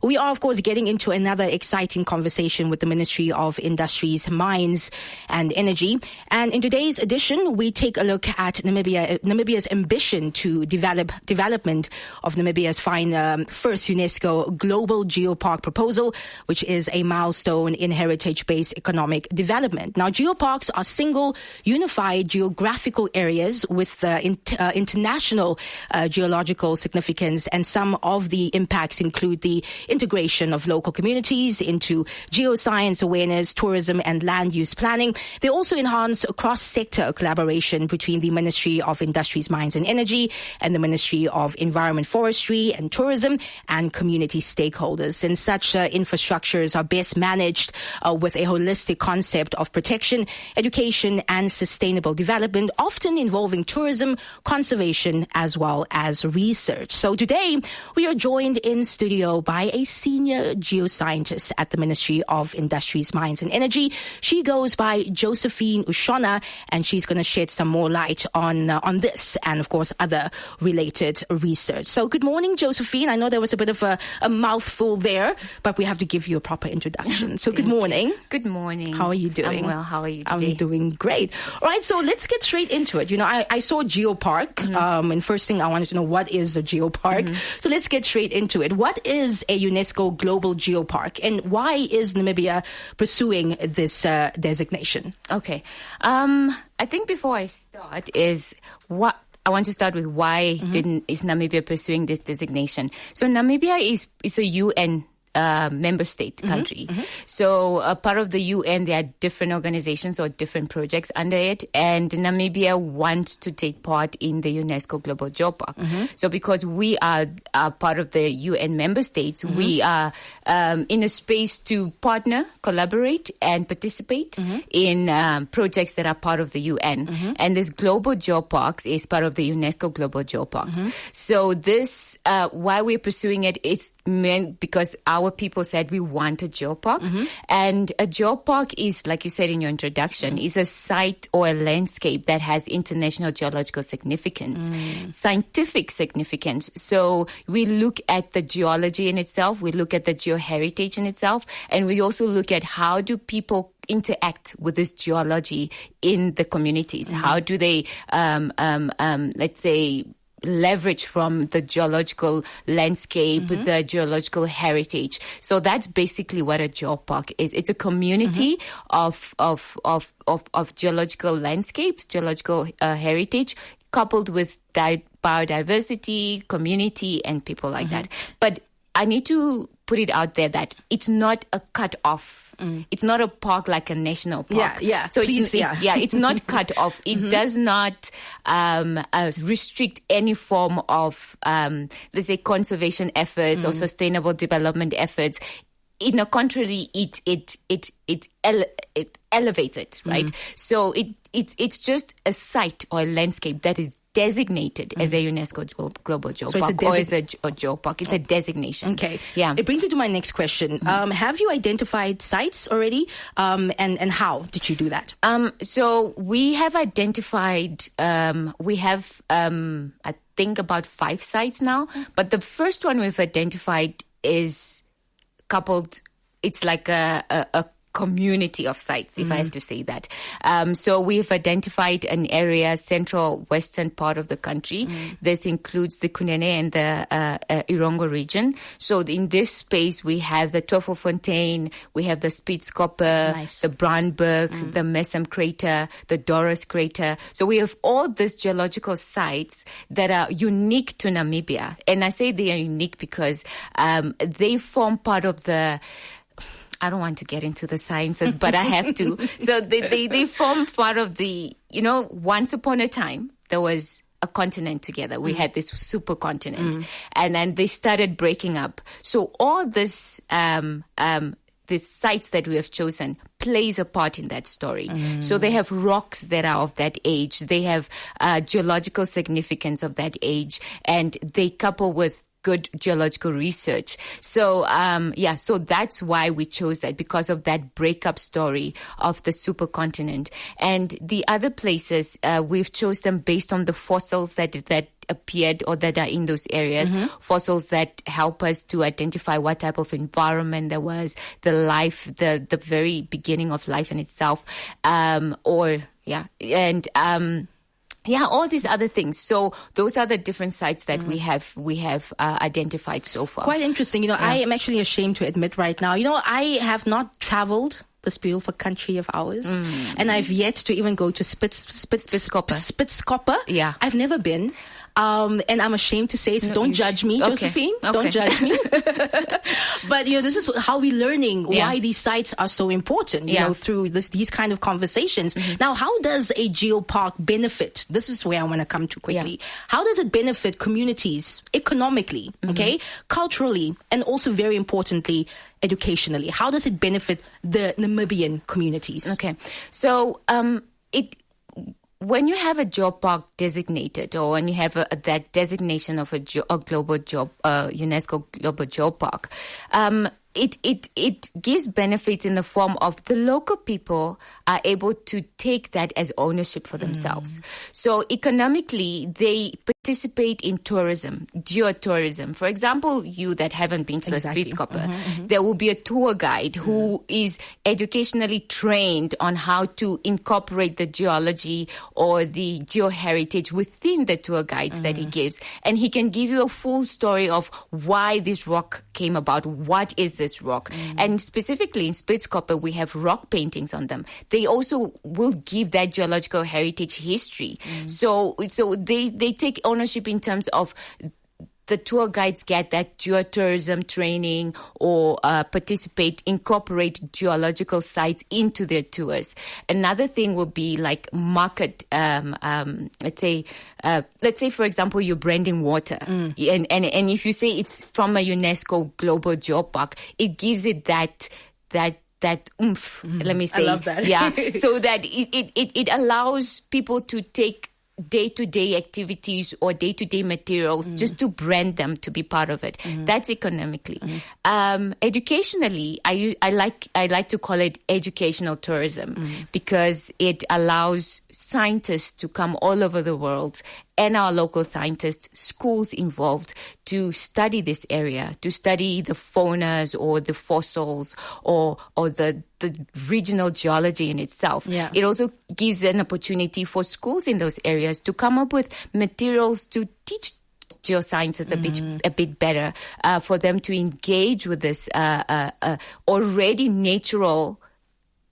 We are, of course, getting into another exciting conversation with the Ministry of Industries, Mines and Energy. And in today's edition, we take a look at Namibia's ambition to development of Namibia's first UNESCO Global Geopark proposal, which is a milestone in heritage-based economic development. Now, geoparks are single, unified geographical areas with international geological significance, and some of the impacts include the integration of local communities into geoscience awareness, tourism, and land use planning. They also enhance cross-sector collaboration between the Ministry of Industries, Mines and Energy and the Ministry of Environment, Forestry and Tourism and community stakeholders. And such infrastructures are best managed with a holistic concept of protection, education, and sustainable development, often involving tourism, conservation, as well as research. So today, we are joined in studio by a senior geoscientist at the Ministry of Industries, Mines and Energy. She goes by Josephine Uushona, and she's going to shed some more light on this and, of course, other related research. So good morning, Josephine. I know there was a bit of a mouthful there, but we have to give you a proper introduction. So good morning. Good morning. How are you doing? I'm well. How are you today? I'm doing great. All right, so let's get straight into it. You know, I saw Geopark, and first thing I wanted to know, what is a geopark? So let's get straight into it. What is a UNESCO Global Geopark, and why is Namibia pursuing this designation? Okay. I think before I start I want to start with why is Namibia pursuing this designation. So Namibia is a UN member state country. So part of the UN, there are different organizations or different projects under it, and Namibia wants to take part in the UNESCO Global Geopark. So because we are part of the UN member states, we are in a space to partner, collaborate, and participate in projects that are part of the UN. And this Global Geoparks is part of the UNESCO Global Geoparks. So this, why we're pursuing it is meant because our people said we want a geopark. And a geopark is, like you said in your introduction, is a site or a landscape that has international geological significance, scientific significance. So we look at the geology in itself, we look at the geoheritage in itself, and we also look at how do people interact with this geology in the communities. How do they, let's say, leverage from the geological landscape, the geological heritage. So that's basically what a geopark is. It's a community of geological landscapes, geological heritage, coupled with biodiversity, community, and people like that. But I need to put it out there that it's not a cut-off. It's not a park like a national park. So it's not cut off. It does not restrict any form of, let's say, conservation efforts or sustainable development efforts. In the contrary, it elevates it, right? So it's just a site or a landscape that is designated as a UNESCO Global Geopark or as a geopark. It's a designation. Okay. Yeah. It brings me to my next question. Have you identified sites already? And how did you do that? So we have identified, I think about 5 sites now. But the first one we've identified is coupled, it's like a community of sites, if I have to say that. So we've identified an area, central western part of the country. This includes the Kunene and the Irongo region. So in this space, we have the Toffelfontein, we have the Spitzkoppe, the Brandberg, the Messam crater, the Doris crater. So we have all these geological sites that are unique to Namibia. And I say they are unique because they form part of the, I don't want to get into the sciences, but I have to. So they form part of the, once upon a time, there was a continent together. We had this supercontinent. And then they started breaking up. So all this, these sites that we have chosen plays a part in that story. So they have rocks that are of that age. They have geological significance of that age. And they couple with good geological research. So, so that's why we chose that, because of that breakup story of the supercontinent. And the other places, we've chosen them based on the fossils that appeared or that are in those areas, fossils that help us to identify what type of environment there was, the life, the very beginning of life in itself, all these other things. So those are the different sites that we have identified so far. Quite interesting. I am actually ashamed to admit right now, I have not traveled this beautiful country of ours, and I've yet to even go to Spitzkoppe. Yeah, I've never been. And I'm ashamed to say, so don't judge me, Josephine. Okay. Don't judge me. But, this is how we're learning why these sites are so important, through these kind of conversations. Now, how does a geopark benefit? This is where I want to come to quickly. Yeah. How does it benefit communities economically, culturally, and also very importantly, educationally? How does it benefit the Namibian communities? Okay. So, when you have a geopark designated, or when you have that designation of a global UNESCO Global Geopark, it gives benefits in the form of the local people are able to take that as ownership for themselves. So economically, they participate in tourism, geotourism. For example, you that haven't been to the Spitzkoppe, there will be a tour guide who is educationally trained on how to incorporate the geology or the geoheritage within the tour guides that he gives. And he can give you a full story of why this rock came about, what is this rock. And specifically in Spitzkoppe, we have rock paintings on them. They also will give that geological heritage history. So they take ownership in terms of the tour guides get that geotourism training or incorporate geological sites into their tours. Another thing would be like market, let's say, for example, you're branding water. And if you say it's from a UNESCO Global Geopark, it gives it that oomph, let me say. I love that. Yeah. So that it allows people to take day-to-day activities or day-to-day materials just to brand them to be part of it. That's economically. Educationally, I like to call it educational tourism because it allows scientists to come all over the world, and our local scientists, schools involved, to study this area, to study the faunas or the fossils or the regional geology in itself. Yeah. It also gives an opportunity for schools in those areas to come up with materials to teach geosciences a bit better, for them to engage with this already natural,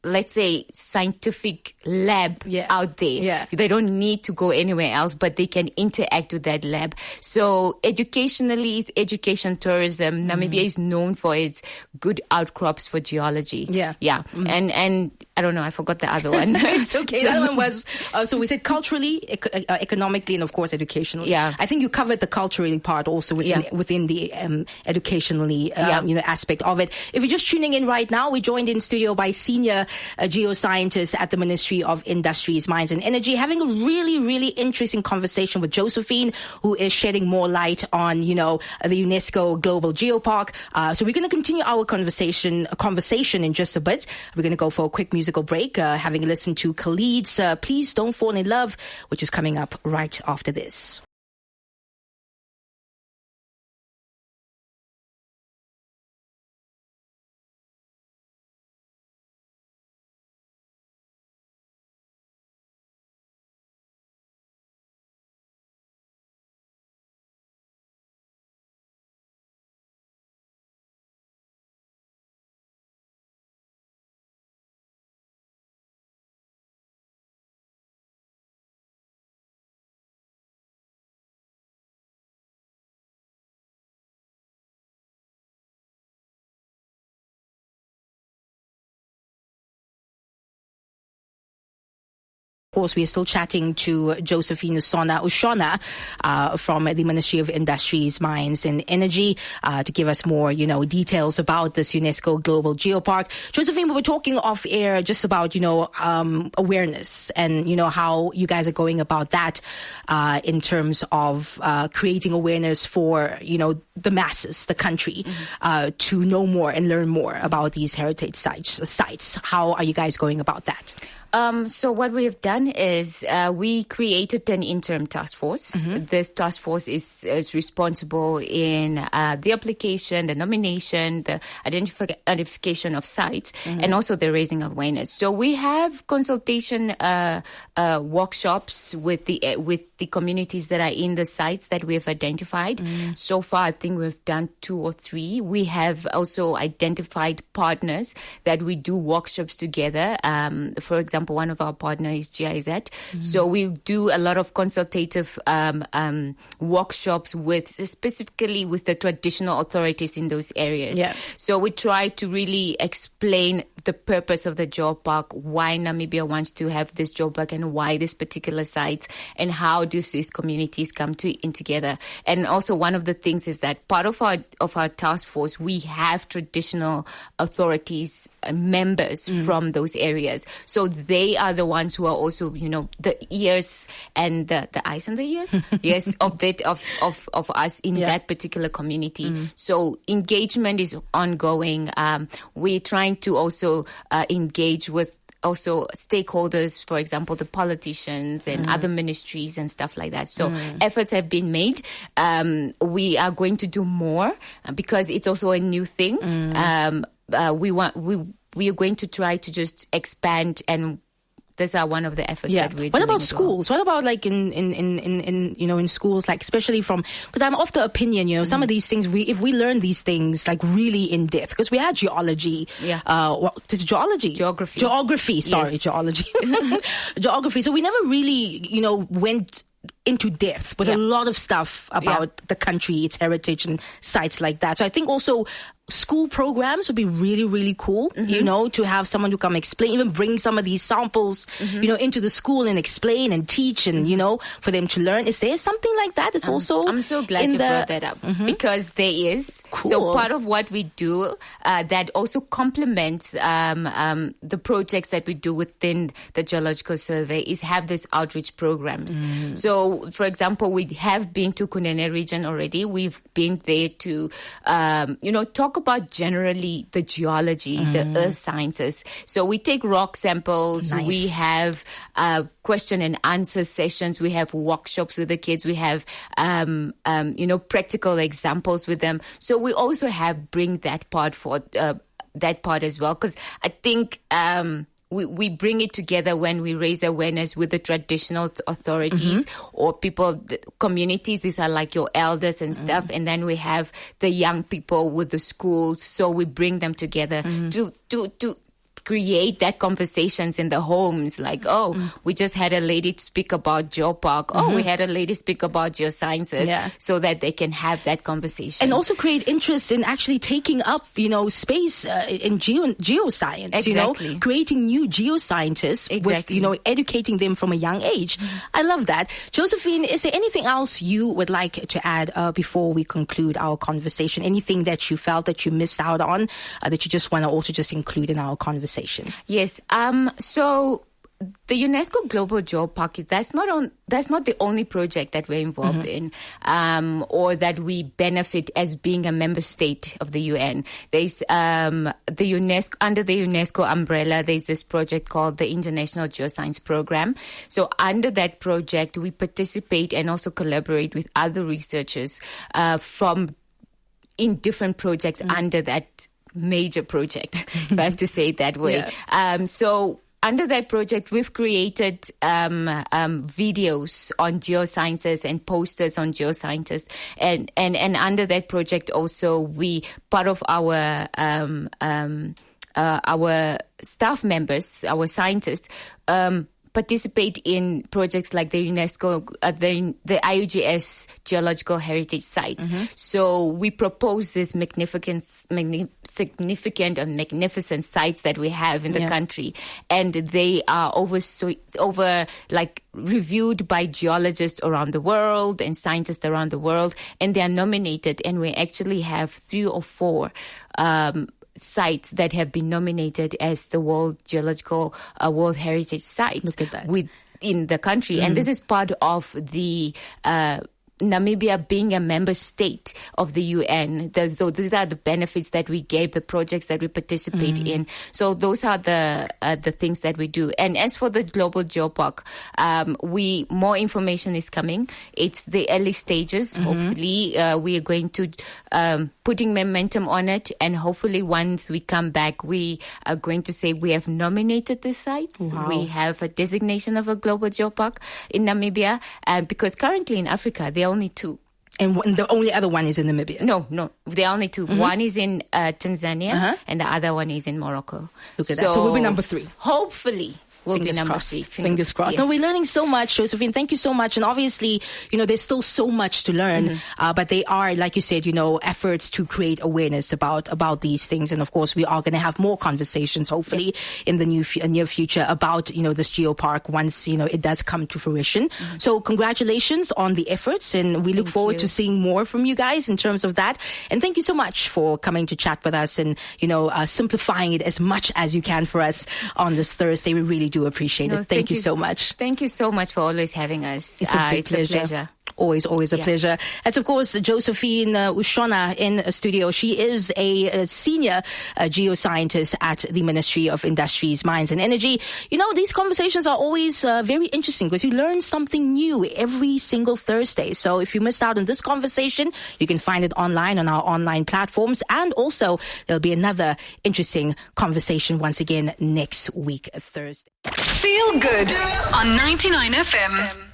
let's say, scientific lab out there. Yeah. They don't need to go anywhere else, but they can interact with that lab. So educationally, it's education tourism. Namibia is known for its good outcrops for geology. Yeah. Yeah. And I don't know, I forgot the other one. It's okay. The other one was, so we said culturally, economically, and of course educationally. Yeah. I think you covered the culturally part also within the educationally aspect of it. If you're just tuning in right now, we're joined in studio by Senior Geoscientist at the Ministry of Industries, Mines and Energy, having a really, really interesting conversation with Josephine, who is shedding more light on, the UNESCO Global Geopark. So we're going to continue our conversation in just a bit. We're going to go for a quick musical break, having listened to Khalid's Please Don't Fall in Love, which is coming up right after this. Of course, we are still chatting to Josephine Uushona from the Ministry of Industries, Mines and Energy to give us more, details about this UNESCO Global Geopark. Josephine, we were talking off air just about, awareness and, how you guys are going about that in terms of creating awareness for, the masses, the country, to know more and learn more about these heritage sites. How are you guys going about that? So what we have done is we created an interim task force. This task force is responsible in the application, the nomination, the identification of sites, and also the raising of awareness. So we have consultation workshops with the communities that are in the sites that we have identified. So far, I think we've done 2 or 3. We have also identified partners that we do workshops together. For example, one of our partners is GIZ. So we do a lot of consultative workshops specifically with the traditional authorities in those areas. Yeah. So we try to really explain the purpose of the Geopark, why Namibia wants to have this Geopark and why this particular site, and how do these communities come in together. And also one of the things is that part of our task force, we have traditional authorities, members from those areas. So they are the ones who are also, the ears and the eyes and the ears, yes, of us in that particular community. So engagement is ongoing. We're trying to also engage with also stakeholders, for example, the politicians and other ministries and stuff like that. So efforts have been made. We are going to do more because it's also a new thing. We are going to try to just expand, and these are one of the efforts that we're doing. What about schools? What about like in schools, like especially because I'm of the opinion, some of these things, if we learn these things like really in depth, because we had geology, geography. Geology. Geography. So we never really, went into depth with a lot of stuff about the country, its heritage and sites like that. So I think also school programs would be really, really cool, to have someone who come explain, even bring some of these samples, into the school and explain and teach and, for them to learn. Is there something like that? It's also I'm so glad you brought that up because there is. Cool. So part of what we do that also complements the projects that we do within the Geological Survey is have these outreach programs. So, for example, we have been to Kunene region already. We've been there to, talk about generally the geology, the earth sciences. So we take rock samples. Nice. We have question and answer sessions. We have workshops with the kids. We have, practical examples with them. So we also bring that part as well, because I think we bring it together when we raise awareness with the traditional authorities or people, communities. These are like your elders and stuff. And then we have the young people with the schools. So we bring them together to create that conversations in the homes, like, we just had a lady speak about Geopark. We had a lady speak about geosciences, so that they can have that conversation. And also create interest in actually taking up, space in geoscience, exactly. Creating new geoscientists with, educating them from a young age. I love that. Josephine, is there anything else you would like to add before we conclude our conversation? Anything that you felt that you missed out on that you just want to also just include in our conversation? Yes. So the UNESCO Global Geopark, that's not the only project that we're involved in, or that we benefit as being a member state of the UN. There's the UNESCO, under the UNESCO umbrella, there's this project called the International Geoscience Program. So under that project, we participate and also collaborate with other researchers in different projects under that major project, if I have to say it that way. So under that project, we've created videos on geosciences and posters on geosciences, and under that project also, part of our staff members, our scientists, participate in projects like the UNESCO, the IUGS Geological Heritage Sites. So we propose these significant and magnificent sites that we have in the country, and they are reviewed by geologists around the world and scientists around the world, and they are nominated, and we actually have 3 or 4 sites that have been nominated as the World Geological World Heritage Sites. Look at that. In the country. And this is part of the Namibia being a member state of the UN. So these are the benefits that we gave, the projects that we participate in. So those are the things that we do. And as for the Global Geopark, more information is coming. It's the early stages. Hopefully, we are going to putting momentum on it, and hopefully once we come back, we are going to say we have nominated the sites. Wow. We have a designation of a Global Geopark in Namibia, because currently in Africa there are only 2. And the only other one is in Namibia? No, there are only 2. One is in Tanzania, and the other one is in Morocco. Look at that. So we'll be number 3. Hopefully. We'll Fingers be number crossed. 3. Fingers crossed. Yes. No, we're learning so much, Josephine. Thank you so much. And obviously, there's still so much to learn. But they are, like you said, efforts to create awareness about these things. And of course, we are going to have more conversations, hopefully, in the near future about, this geopark once, it does come to fruition. So congratulations on the efforts. And we look forward to seeing more from you guys in terms of that. And thank you so much for coming to chat with us and, simplifying it as much as you can for us on this Thursday. We really do appreciate it. Thank you so much. Thank you so much for always having us. It's a pleasure. Always a pleasure. That's, of course, Josephine Uushona in a studio. She is a senior geoscientist at the Ministry of Industries, Mines and Energy. These conversations are always very interesting because you learn something new every single Thursday. So if you missed out on this conversation, you can find it online on our online platforms. And also, there'll be another interesting conversation once again next week, Thursday. Feel good on 99 FM.